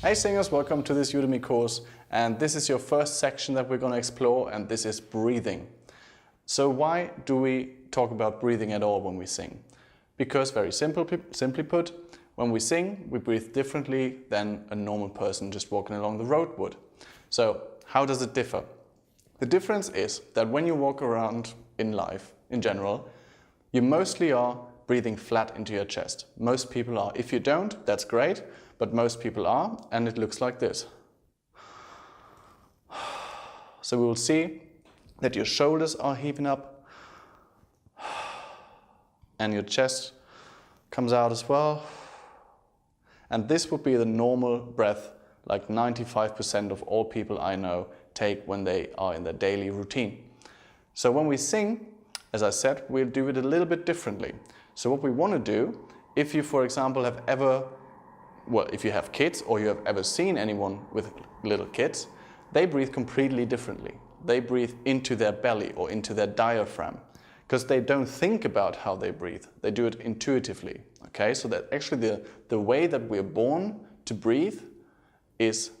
Hey singers, welcome to this Udemy course, and this is your first section that we're going to explore, and this is breathing. So why do we talk about breathing at all when we sing? Because very simply put, when we sing, we breathe differently than a normal person just walking along the road would. So how does it differ? The difference is that when you walk around in life, in general, you mostly are breathing flat into your chest. Most people are. If you don't, that's great, but most people are, and it looks like this. So we will see that your shoulders are heaving up, and your chest comes out as well. And this would be the normal breath, like 95% of all people I know take when they are in their daily routine. So when we sing, as I said, we'll do it a little bit differently. So what we want to do, if you, for example, if you have kids or you have ever seen anyone with little kids, they breathe completely differently. They breathe into their belly or into their diaphragm because they don't think about how they breathe. They do it intuitively. Okay, so that actually the way that we're born to breathe is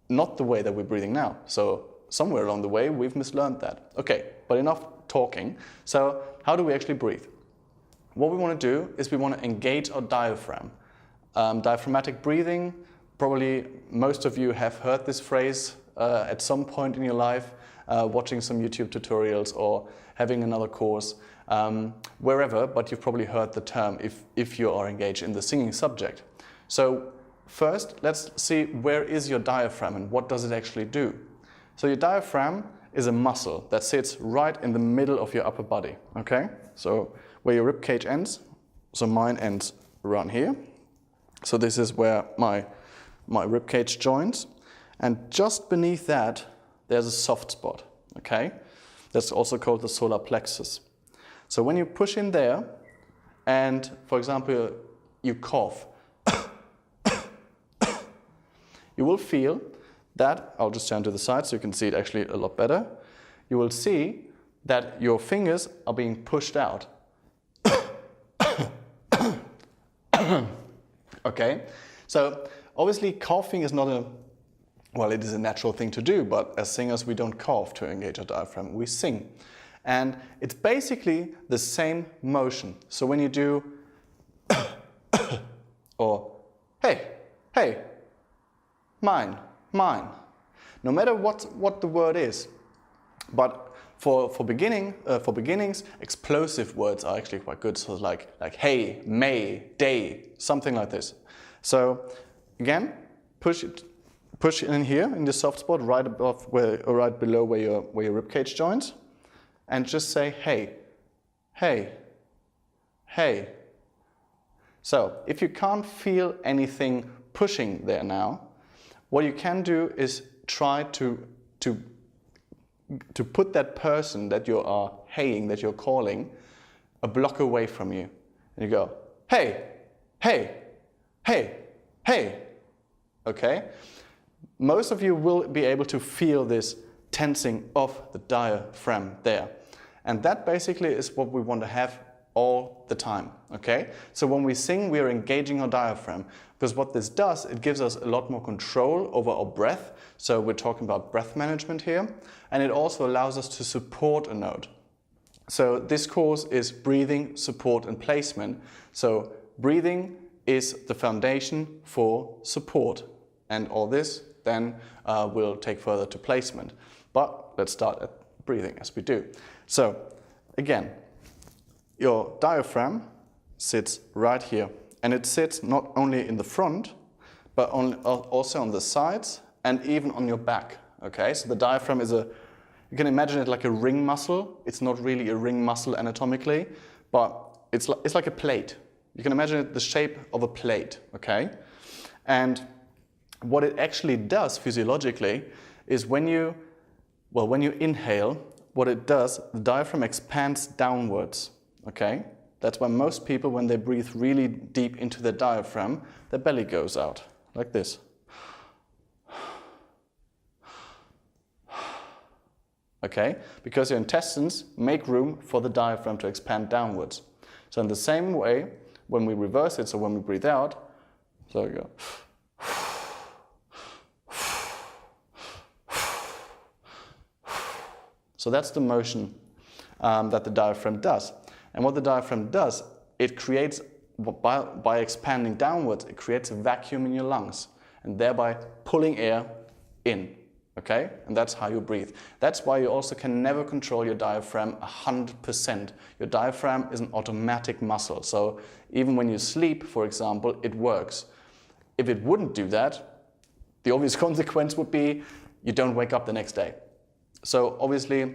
not the way that we're breathing now. So somewhere along the way we've mislearned that. Okay, but enough talking. So how do we actually breathe? What we want to do is we want to engage our diaphragm. Diaphragmatic breathing, probably most of you have heard this phrase at some point in your life, watching some YouTube tutorials or having another course, wherever, but you've probably heard the term if you are engaged in the singing subject. So first, let's see where is your diaphragm and what does it actually do. So your diaphragm is a muscle that sits right in the middle of your upper body, okay? So where your rib cage ends, so mine ends around here. So this is where my rib cage joins, and just beneath that there's a soft spot, okay? That's also called the Solar Plexus. So when you push in there and, for example, you cough, you will feel that, I'll just turn to the side so you can see it actually a lot better. You will see that your fingers are being pushed out. Okay, so obviously coughing is not it is a natural thing to do, but as singers we don't cough to engage our diaphragm, we sing. And it's basically the same motion. So when you do or hey, hey, mine, mine, no matter what the word is, but for beginnings, explosive words are actually quite good. So like hey, may, day, something like this. So again, push in here in the soft spot, right above or right below where your rib cage joins, and just say hey, hey, hey. So if you can't feel anything pushing there now, what you can do is try to put that person that you are heying, that you're calling, a block away from you. And you go, hey, hey, hey, hey. Okay? Most of you will be able to feel this tensing of the diaphragm there. And that basically is what we want to have all the time. Okay? So when we sing, we are engaging our diaphragm. Because what this does, it gives us a lot more control over our breath. So we're talking about breath management here. And it also allows us to support a note. So this course is breathing, support and placement. So breathing is the foundation for support. And all this then will take further to placement. But let's start at breathing as we do. So again, your diaphragm sits right here. And it sits not only in the front, but also on the sides and even on your back. Okay, so the diaphragm is you can imagine it like a ring muscle. It's not really a ring muscle anatomically, but it's like a plate. You can imagine it the shape of a plate, okay? And what it actually does physiologically is when you inhale, what it does, the diaphragm expands downwards, okay? That's why most people, when they breathe really deep into their diaphragm, their belly goes out, like this. Okay? Because your intestines make room for the diaphragm to expand downwards. So in the same way, when we reverse it, so when we breathe out, so we go. So that's the motion that the diaphragm does. And what the diaphragm does, it creates, by expanding downwards, it creates a vacuum in your lungs and thereby pulling air in. Okay? And that's how you breathe. That's why you also can never control your diaphragm 100%. Your diaphragm is an automatic muscle. So even when you sleep, for example, it works. If it wouldn't do that, the obvious consequence would be you don't wake up the next day. So obviously,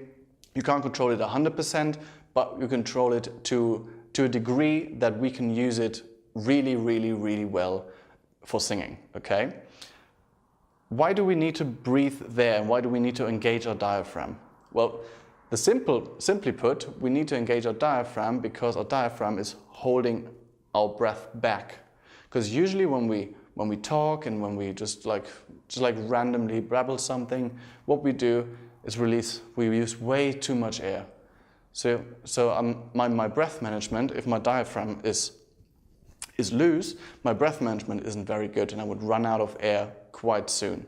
you can't control it 100%, but you control it to a degree that we can use it really, really, really well for singing. Okay? Why do we need to breathe there, and why do we need to engage our diaphragm? Well, simply put, we need to engage our diaphragm because our diaphragm is holding our breath back. Because usually when we talk and when we just like randomly babble something, what we do is we use way too much air. So my breath management, if my diaphragm is loose, my breath management isn't very good and I would run out of air quite soon.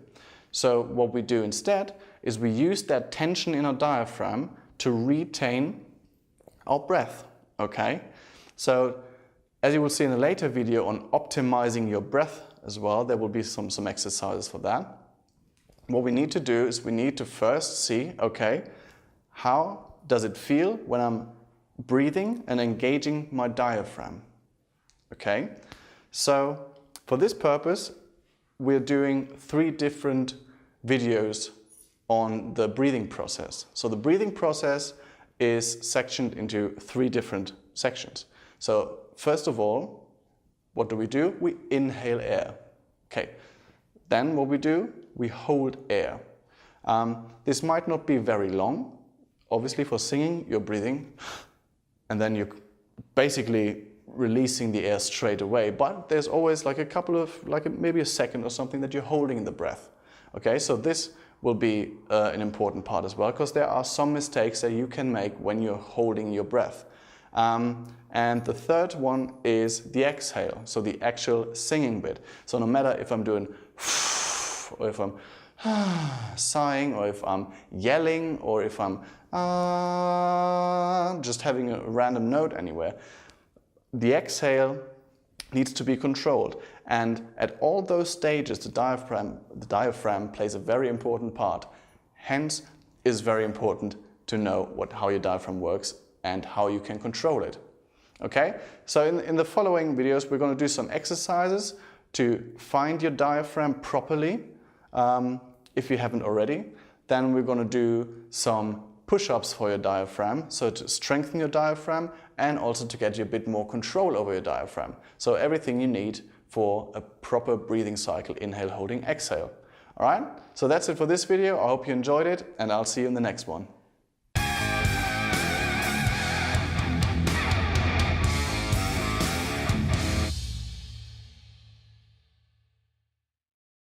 So what we do instead is we use that tension in our diaphragm to retain our breath, okay? So as you will see in a later video on optimizing your breath as well, there will be some exercises for that. What we need to do is we need to first see, okay, how does it feel when I'm breathing and engaging my diaphragm? Okay, so for this purpose, we're doing 3 different videos on the breathing process. So the breathing process is sectioned into 3 different sections. So first of all, what do? We inhale air. Okay, then what we do? We hold air. This might not be very long. Obviously for singing, you're breathing and then you're basically releasing the air straight away, but there's always like a couple of, maybe a second or something that you're holding in the breath. Okay, so this will be an important part as well, because there are some mistakes that you can make when you're holding your breath. And the third one is the exhale, so the actual singing bit. So no matter if I'm doing or if I'm sighing, or if I'm yelling, or if I'm just having a random note anywhere, the exhale needs to be controlled. And at all those stages, the diaphragm plays a very important part. Hence, it's very important to know how your diaphragm works and how you can control it. Okay? So in the following videos, we're going to do some exercises to find your diaphragm properly, if you haven't already. Then we're going to do some push-ups for your diaphragm, so to strengthen your diaphragm and also to get you a bit more control over your diaphragm. So everything you need for a proper breathing cycle: inhale, holding, exhale. All right? So that's it for this video. I hope you enjoyed it, and I'll see you in the next one.